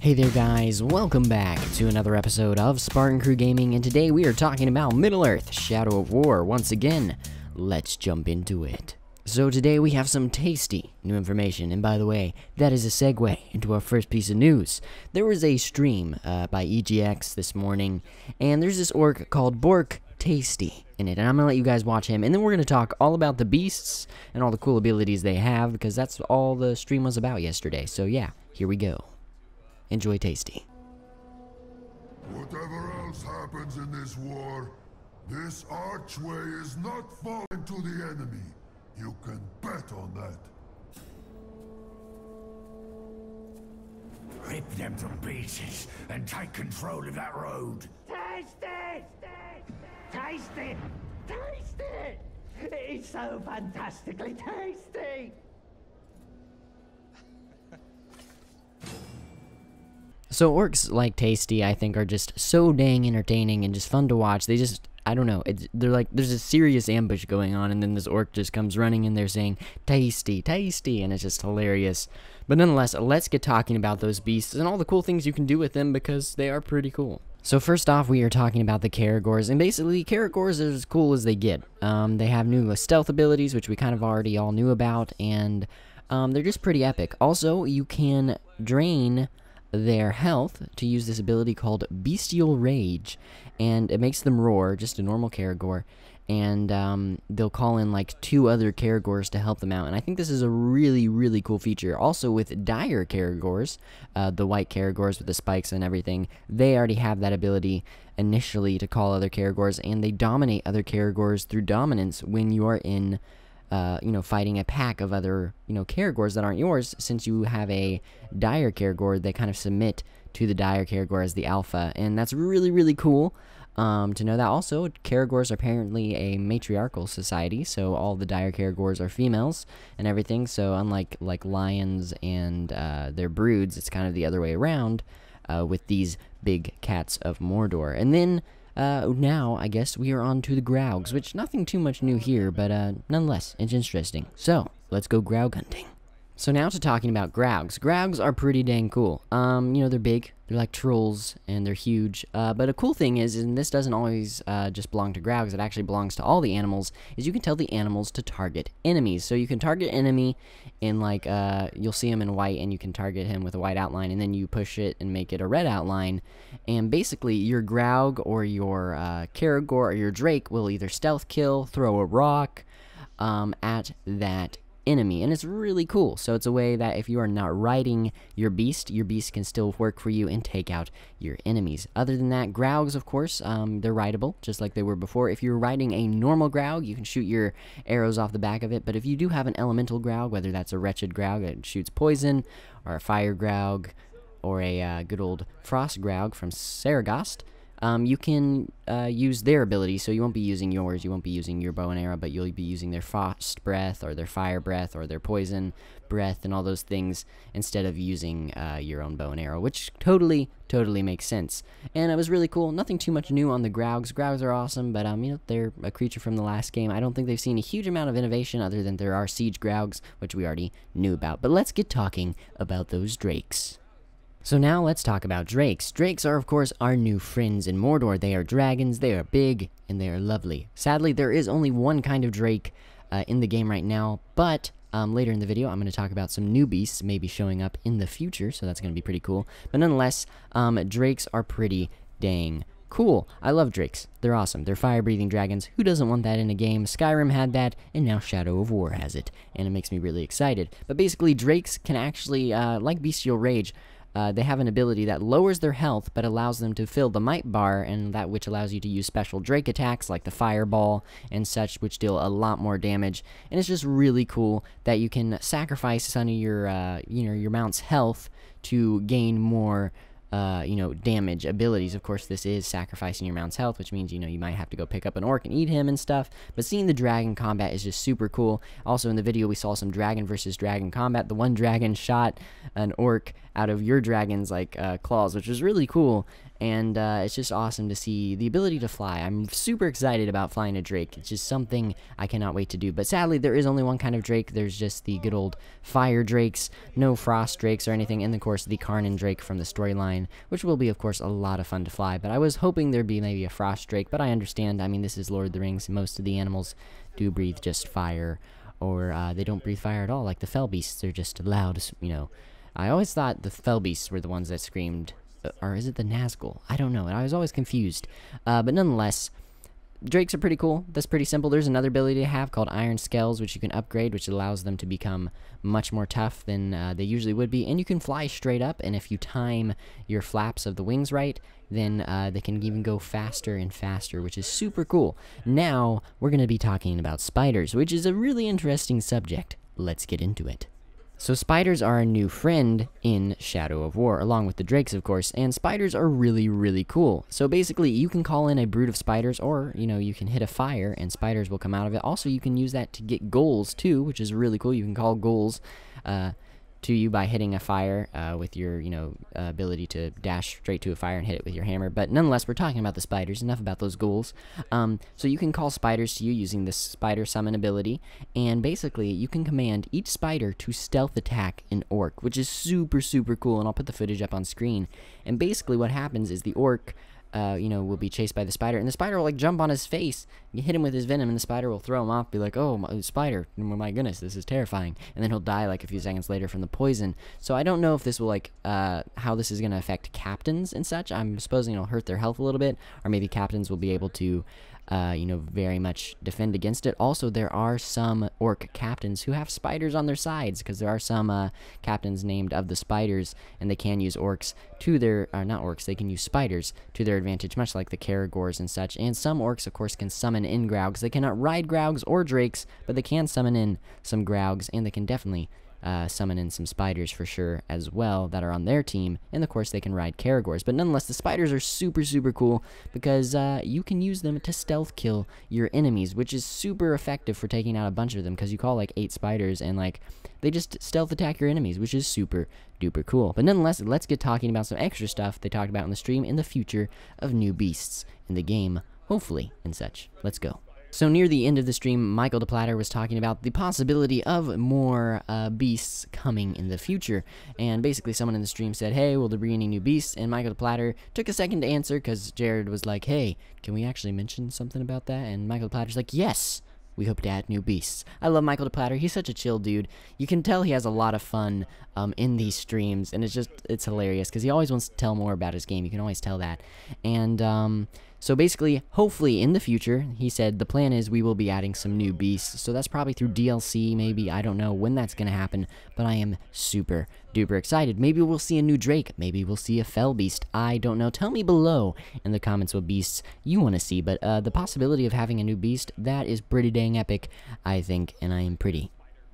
Hey there guys, welcome back to another episode of Spartan Crew Gaming, and today we are talking about Middle-earth: Shadow of War once again. Let's jump into it. So today we have some tasty new information, and by the way, that is a segue into our first piece of news. There was a stream by EGX this morning, and there's this orc called Bork Tasty in it, and I'm gonna let you guys watch him, and then we're gonna talk all about the beasts and all the cool abilities they have, because that's all the stream was about yesterday. So yeah, here we go. Enjoy Tasty. Whatever else happens in this war, this archway is not falling to the enemy. You can bet on that. Rip them to pieces and take control of that road. Taste it! Taste it! Taste it! It's so fantastically tasty! So orcs like Tasty, I think, are just so dang entertaining and just fun to watch. They just, I don't know, they're like, there's a serious ambush going on, and then this orc just comes running in there saying, Tasty, Tasty, and it's just hilarious. But nonetheless, let's get talking about those beasts and all the cool things you can do with them, because they are pretty cool. So first off, we are talking about the Gores, and basically, Gores are as cool as they get. They have new stealth abilities, which we kind of already all knew about, and they're just pretty epic. Also, you can drain their health to use this ability called Bestial Rage, and it makes them roar, just a normal Gore, and they'll call in like 2 other Gores to help them out, and I think this is a really cool feature. Also with dire Gores, the white Gores with the spikes and everything, they already have that ability initially to call other Gores, and they dominate other Gores through dominance when you are in fighting a pack of other, Gores that aren't yours. Since you have a dire Gore, they kind of submit to the dire Gore as the alpha, and that's really cool to know that. Also, Gores are apparently a matriarchal society, so all the dire Gores are females and everything, so unlike like lions and their broods, it's kind of the other way around with these big cats of Mordor. And then now, I guess we are on to the Graugs, which nothing too much new here, but nonetheless, it's interesting. So, let's go Graug hunting. So now to talking about Graugs. Graugs are pretty dang cool. They're big, they're like trolls, and they're huge. But a cool thing is, and this doesn't always just belong to Graugs, it actually belongs to all the animals, is you can tell the animals to target enemies. So you can target enemy in like, you'll see him in white, and you can target him with a white outline, and then you push it and make it a red outline. And basically, your Graug or your Caragor or your Drake will either stealth kill, throw a rock at that enemy, and it's really cool. So it's a way that if you are not riding your beast can still work for you and take out your enemies. Other than that, Graugs, of course, they're rideable, just like they were before. If you're riding a normal Graug, you can shoot your arrows off the back of it, but if you do have an elemental Graug, whether that's a wretched Graug that shoots poison, or a fire Graug, or a good old frost Graug from Saragost, you can use their ability, so you won't be using yours, you won't be using your bow and arrow, but you'll be using their frost breath, or their fire breath, or their poison breath, and all those things, instead of using your own bow and arrow, which totally makes sense. And it was really cool. Nothing too much new on the Graugs. Graugs are awesome, but they're a creature from the last game. I don't think they've seen a huge amount of innovation, other than there are siege Graugs, which we already knew about. But let's get talking about those Drakes. So now let's talk about Drakes. Drakes are, of course, our new friends in Mordor. They are dragons, they are big, and they are lovely. Sadly, there is only one kind of Drake in the game right now, but later in the video, I'm going to talk about some new beasts maybe showing up in the future, so that's going to be pretty cool. But nonetheless, Drakes are pretty dang cool. I love Drakes. They're awesome. They're fire-breathing dragons. Who doesn't want that in a game? Skyrim had that, and now Shadow of War has it, and it makes me really excited. But basically, Drakes can actually, like Bestial Rage, they have an ability that lowers their health, but allows them to fill the might bar, and that which allows you to use special Drake attacks like the fireball and such, which deal a lot more damage. And it's just really cool that you can sacrifice some of your, your mount's health to gain more damage abilities. Of course, this is sacrificing your mount's health, which means, you might have to go pick up an orc and eat him and stuff, but seeing the dragon combat is just super cool. Also, in the video, we saw some dragon versus dragon combat. The one dragon shot an orc out of your dragon's, claws, which was really cool, and it's just awesome to see the ability to fly. I'm super excited about flying a drake. It's just something I cannot wait to do. But sadly, there is only one kind of drake. There's just the good old fire drakes, no frost drakes or anything, and of course the Karnan drake from the storyline, which will be of course a lot of fun to fly. But I was hoping there'd be maybe a frost drake, but I understand. I mean, this is Lord of the Rings. Most of the animals do breathe just fire, or they don't breathe fire at all, like the fell beasts. They're just loud, you know. I always thought the fell beasts were the ones that screamed, or is it the Nazgul? I don't know. I was always confused. But nonetheless, drakes are pretty cool. That's pretty simple. There's another ability to have called Iron Scales, which you can upgrade, which allows them to become much more tough than they usually would be. And you can fly straight up, and if you time your flaps of the wings right, then they can even go faster and faster, which is super cool. Now, we're going to be talking about spiders, which is a really interesting subject. Let's get into it. So spiders are a new friend in Shadow of War, along with the drakes, of course, and spiders are really, really cool. So basically, you can call in a brood of spiders, or, you know, you can hit a fire, and spiders will come out of it. Also, you can use that to get goals, too, which is really cool. You can call goals to you by hitting a fire with your, you know, ability to dash straight to a fire and hit it with your hammer. But nonetheless, we're talking about the spiders. Enough about those ghouls. So you can call spiders to you using this spider summon ability, and basically you can command each spider to stealth attack an orc, which is super, super cool, and I'll put the footage up on screen. And basically what happens is the orc you know, will be chased by the spider, and the spider will like jump on his face, you hit him with his venom, and the spider will throw him off, be like, oh, spider, oh my goodness, this is terrifying, and then he'll die like a few seconds later from the poison. So I don't know if this will like how this is going to affect captains and such. I'm supposing it'll hurt their health a little bit, or maybe captains will be able to you know, very much defend against it. Also, there are some orc captains who have spiders on their sides, because there are some captains named of the spiders, and they can use orcs to their, not orcs, they can use spiders to their advantage, much like the Gores and such. And some orcs, of course, can summon in Graugs. They cannot ride Graugs or drakes, but they can summon in some Graugs, and they can definitely summon in some spiders for sure as well that are on their team, and of course they can ride Gores. But nonetheless, the spiders are super, super cool, because you can use them to stealth kill your enemies, which is super effective for taking out a bunch of them, because you call like 8 spiders and like they just stealth attack your enemies, which is super duper cool. But nonetheless, let's get talking about some extra stuff they talked about in the stream in the future of new beasts in the game, hopefully, and such. Let's go. So near the end of the stream, Michael DePlatter was talking about the possibility of more beasts coming in the future. And basically someone in the stream said, hey, will there be any new beasts? And Michael DePlatter took a second to answer, because Jared was like, hey, can we actually mention something about that? And Michael DePlatter's like, yes, we hope to add new beasts. I love Michael DePlatter. He's such a chill dude. You can tell he has a lot of fun in these streams, and it's hilarious, because he always wants to tell more about his game. You can always tell that. And so basically, hopefully in the future, he said the plan is we will be adding some new beasts. So that's probably through DLC, maybe. I don't know when that's going to happen, but I am super duper excited. Maybe we'll see a new drake. Maybe we'll see a fell beast. I don't know. Tell me below in the comments what beasts you want to see. But the possibility of having a new beast, that is pretty dang epic, I think, and I am pretty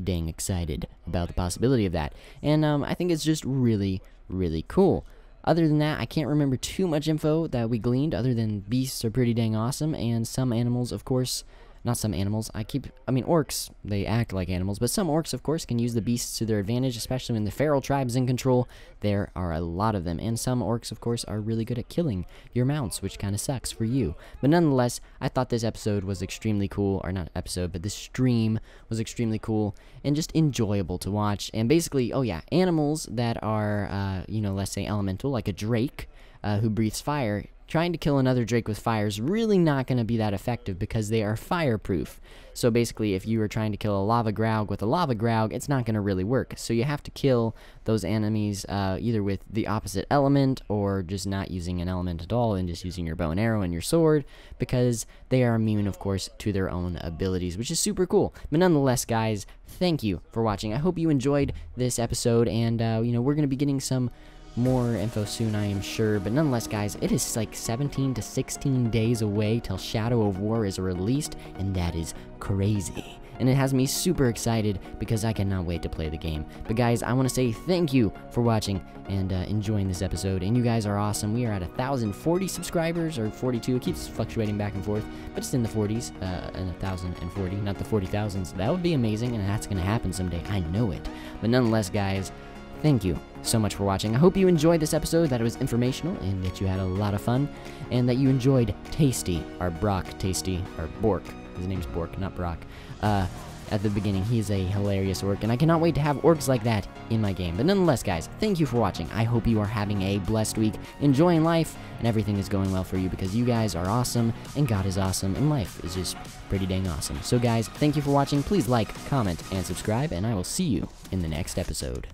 dang excited about the possibility of that. And I think it's just really, really cool. Other than that, I can't remember too much info that we gleaned, other than beasts are pretty dang awesome, and some animals, of course, not some animals, I mean, orcs, they act like animals, but some orcs, of course, can use the beasts to their advantage, especially when the feral tribe's in control. There are a lot of them, and some orcs, of course, are really good at killing your mounts, which kind of sucks for you. But nonetheless, I thought this episode was extremely cool, or not episode, but this stream was extremely cool, and just enjoyable to watch. And basically, oh yeah, animals that are, you know, let's say elemental, like a drake, who breathes fire. Trying to kill another drake with fire is really not going to be that effective, because they are fireproof. So basically, if you are trying to kill a lava graug with a lava graug, it's not going to really work. So you have to kill those enemies either with the opposite element, or just not using an element at all and just using your bow and arrow and your sword, because they are immune, of course, to their own abilities, which is super cool. But nonetheless, guys, thank you for watching. I hope you enjoyed this episode, and you know, we're going to be getting some more info soon, I am sure. But nonetheless, guys, it is like 17 to 16 days away till Shadow of War is released, and that is crazy. And it has me super excited, because I cannot wait to play the game. But guys, I want to say thank you for watching and enjoying this episode. And you guys are awesome. We are at 1,040 subscribers, or 42. It keeps fluctuating back and forth, but it's in the 40s, and 1,040, not the 40,000s. That would be amazing, and that's going to happen someday. I know it. But nonetheless, guys, thank you so much for watching. I hope you enjoyed this episode, that it was informational, and that you had a lot of fun, and that you enjoyed Tasty, or Brock Tasty, or Bork. His name's Bork, not Brock. At the beginning, he's a hilarious orc, and I cannot wait to have orcs like that in my game. But nonetheless, guys, thank you for watching. I hope you are having a blessed week, enjoying life, and everything is going well for you, because you guys are awesome, and God is awesome, and life is just pretty dang awesome. So guys, thank you for watching. Please like, comment, and subscribe, and I will see you in the next episode.